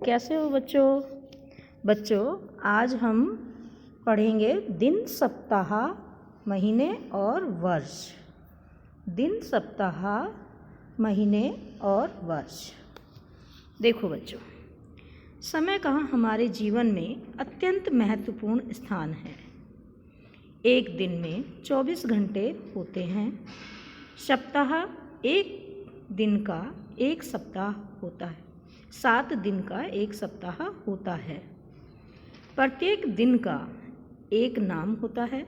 कैसे हो बच्चों? बच्चों, आज हम पढ़ेंगे दिन, सप्ताह, महीने और वर्ष। दिन, सप्ताह, महीने और वर्ष। देखो बच्चों, समय का हमारे जीवन में अत्यंत महत्वपूर्ण स्थान है। एक दिन में 24 घंटे होते हैं। सप्ताह एक दिन का एक सप्ताह होता है। 7 दिन का एक सप्ताह होता है। प्रत्येक दिन का एक नाम होता है।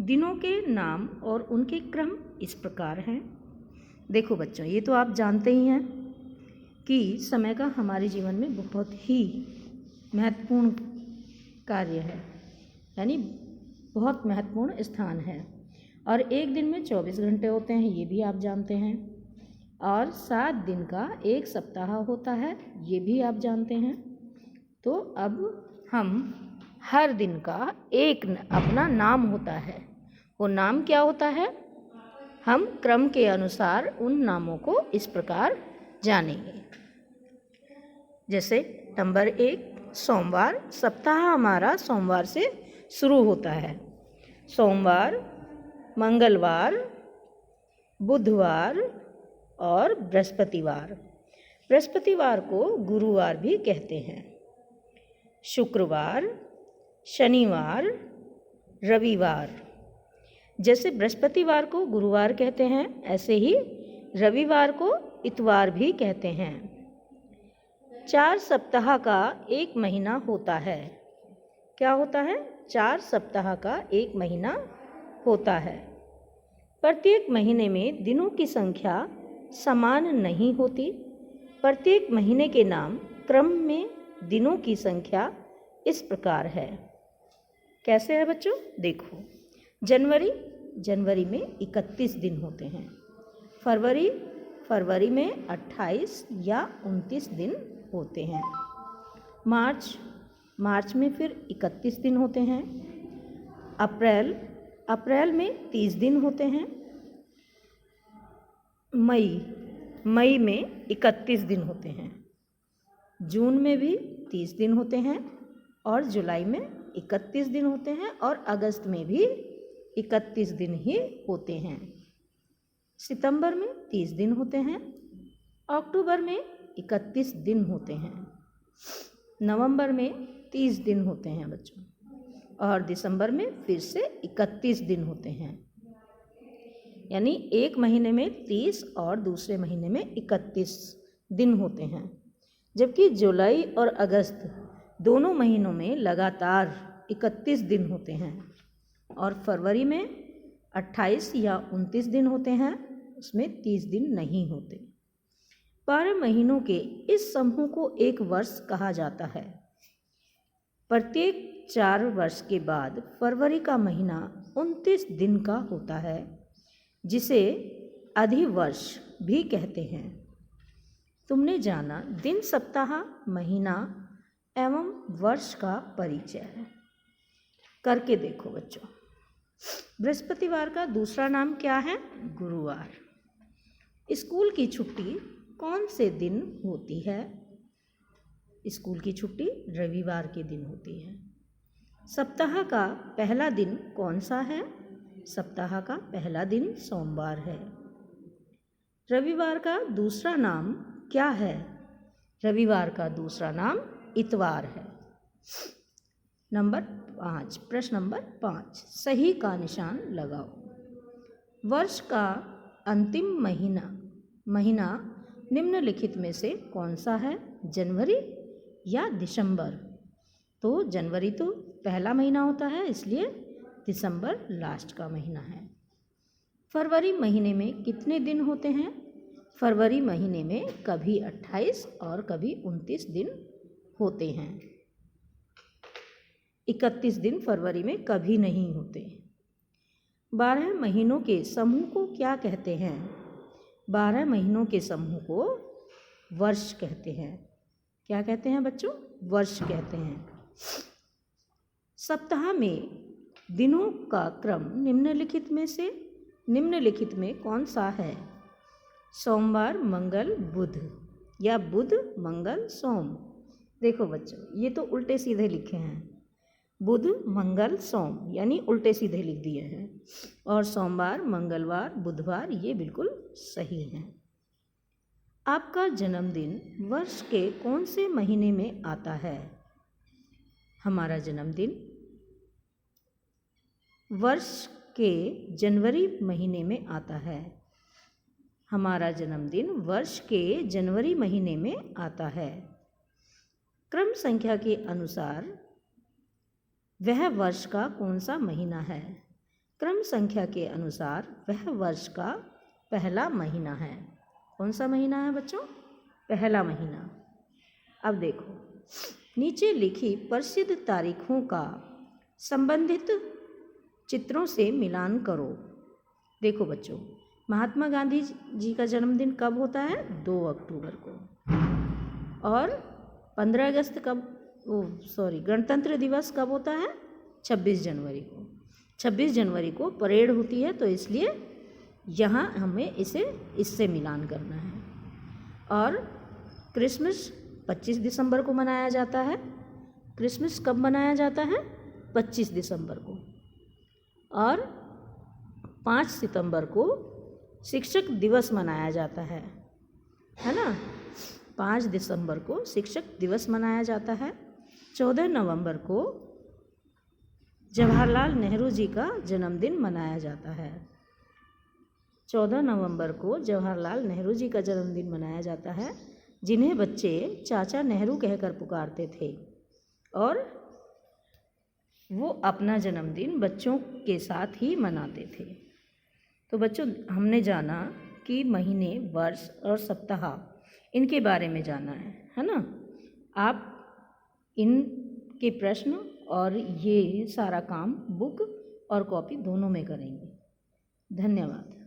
दिनों के नाम और उनके क्रम इस प्रकार हैं। देखो बच्चों, ये तो आप जानते ही हैं कि समय का हमारे जीवन में बहुत ही महत्वपूर्ण कार्य है, यानी बहुत महत्वपूर्ण स्थान है। और एक दिन में 24 घंटे होते हैं, ये भी आप जानते हैं। और 7 दिन का एक सप्ताह होता है, ये भी आप जानते हैं। तो अब हम हर दिन का एक अपना नाम होता है। वो नाम क्या होता है? हम क्रम के अनुसार उन नामों को इस प्रकार जानेंगे। जैसे नंबर 1, सोमवार। सप्ताह हमारा सोमवार से शुरू होता है। सोमवार, मंगलवार, बुधवार और बृहस्पतिवार। बृहस्पतिवार को गुरुवार भी कहते हैं। शुक्रवार, शनिवार, रविवार। जैसे बृहस्पतिवार को गुरुवार कहते हैं, ऐसे ही रविवार को इतवार भी कहते हैं। 4 सप्ताह का एक महीना होता है। क्या होता है? 4 सप्ताह का एक महीना होता है। प्रत्येक महीने में दिनों की संख्या समान नहीं होती। प्रत्येक महीने के नाम क्रम में दिनों की संख्या इस प्रकार है। कैसे है बच्चों? देखो, जनवरी में 31 दिन होते हैं। फरवरी में 28 या 29 दिन होते हैं। मार्च में फिर 31 दिन होते हैं। अप्रैल में 30 दिन होते हैं। मई में 31 दिन होते हैं। जून में भी 30 दिन होते हैं और जुलाई में 31 दिन होते हैं और अगस्त में भी 31 दिन ही होते हैं। सितंबर में 30 दिन होते हैं। अक्टूबर में 31 दिन होते हैं। नवंबर में 30 दिन होते हैं बच्चों, और दिसंबर में फिर से 31 दिन होते हैं। यानी एक महीने में 30 और दूसरे महीने में 31 दिन होते हैं। जबकि जुलाई और अगस्त दोनों महीनों में लगातार 31 दिन होते हैं। और फरवरी में 28 या 29 दिन होते हैं, उसमें 30 दिन नहीं होते। 12 महीनों के इस समूह को एक वर्ष कहा जाता है। प्रत्येक 4 वर्ष के बाद फरवरी का महीना 29 दिन का होता है, जिसे अधिवर्ष भी कहते हैं। तुमने जाना दिन, सप्ताह, महीना एवं वर्ष का परिचय है। करके देखो बच्चों। बृहस्पतिवार का दूसरा नाम क्या है? गुरुवार। स्कूल की छुट्टी कौन से दिन होती है? स्कूल की छुट्टी रविवार के दिन होती है। सप्ताह का पहला दिन कौन सा है? सप्ताह का पहला दिन सोमवार है। रविवार का दूसरा नाम क्या है? रविवार का दूसरा नाम इतवार है। प्रश्न नंबर 5, सही का निशान लगाओ। वर्ष का अंतिम महीना निम्नलिखित में से कौन सा है? जनवरी या दिसंबर? तो जनवरी तो पहला महीना होता है, इसलिए दिसंबर लास्ट का महीना है। फरवरी महीने में कितने दिन होते हैं? फरवरी महीने में कभी 28 और कभी 29 दिन होते हैं। 31 दिन फरवरी में कभी नहीं होते। 12 महीनों के समूह को क्या कहते हैं? 12 महीनों के समूह को वर्ष कहते हैं। क्या कहते हैं बच्चों? वर्ष कहते हैं। सप्ताह में दिनों का क्रम निम्नलिखित में कौन सा है? सोमवार, मंगल, बुध, या बुध, मंगल, सोम। देखो बच्चों, ये तो उल्टे सीधे लिखे हैं। बुध मंगल सोम यानी उल्टे सीधे लिख दिए हैं, और सोमवार मंगलवार बुधवार ये बिल्कुल सही हैं। आपका जन्मदिन वर्ष के कौन से महीने में आता है? हमारा जन्मदिन वर्ष के जनवरी महीने में आता है। हमारा जन्मदिन वर्ष के जनवरी महीने में आता है। क्रम संख्या के अनुसार वह वर्ष का कौन सा महीना है? क्रम संख्या के अनुसार वह वर्ष का पहला महीना है। कौन सा महीना है बच्चों? पहला महीना। अब देखो, नीचे लिखी प्रसिद्ध तारीखों का संबंधित चित्रों से मिलान करो। देखो बच्चों, महात्मा गांधी जी का जन्मदिन कब होता है? 2 अक्टूबर को। और 15 अगस्त गणतंत्र दिवस कब होता है? 26 जनवरी को। 26 जनवरी को परेड होती है, तो इसलिए यहाँ हमें इससे मिलान करना है। और क्रिसमस 25 दिसंबर को मनाया जाता है। क्रिसमस कब मनाया जाता है? 25 दिसंबर को। और 5 सितंबर को शिक्षक दिवस मनाया जाता है ना? 5 दिसंबर को शिक्षक दिवस मनाया जाता है। 14 नवंबर को जवाहरलाल नेहरू जी का जन्मदिन मनाया जाता है। 14 नवंबर को जवाहरलाल नेहरू जी का जन्मदिन मनाया जाता है, जिन्हें बच्चे चाचा नेहरू कहकर पुकारते थे, और वो अपना जन्मदिन बच्चों के साथ ही मनाते थे। तो बच्चों, हमने जाना कि महीने, वर्ष और सप्ताह इनके बारे में जाना है ना? आप इनके प्रश्न और ये सारा काम बुक और कॉपी दोनों में करेंगे। धन्यवाद।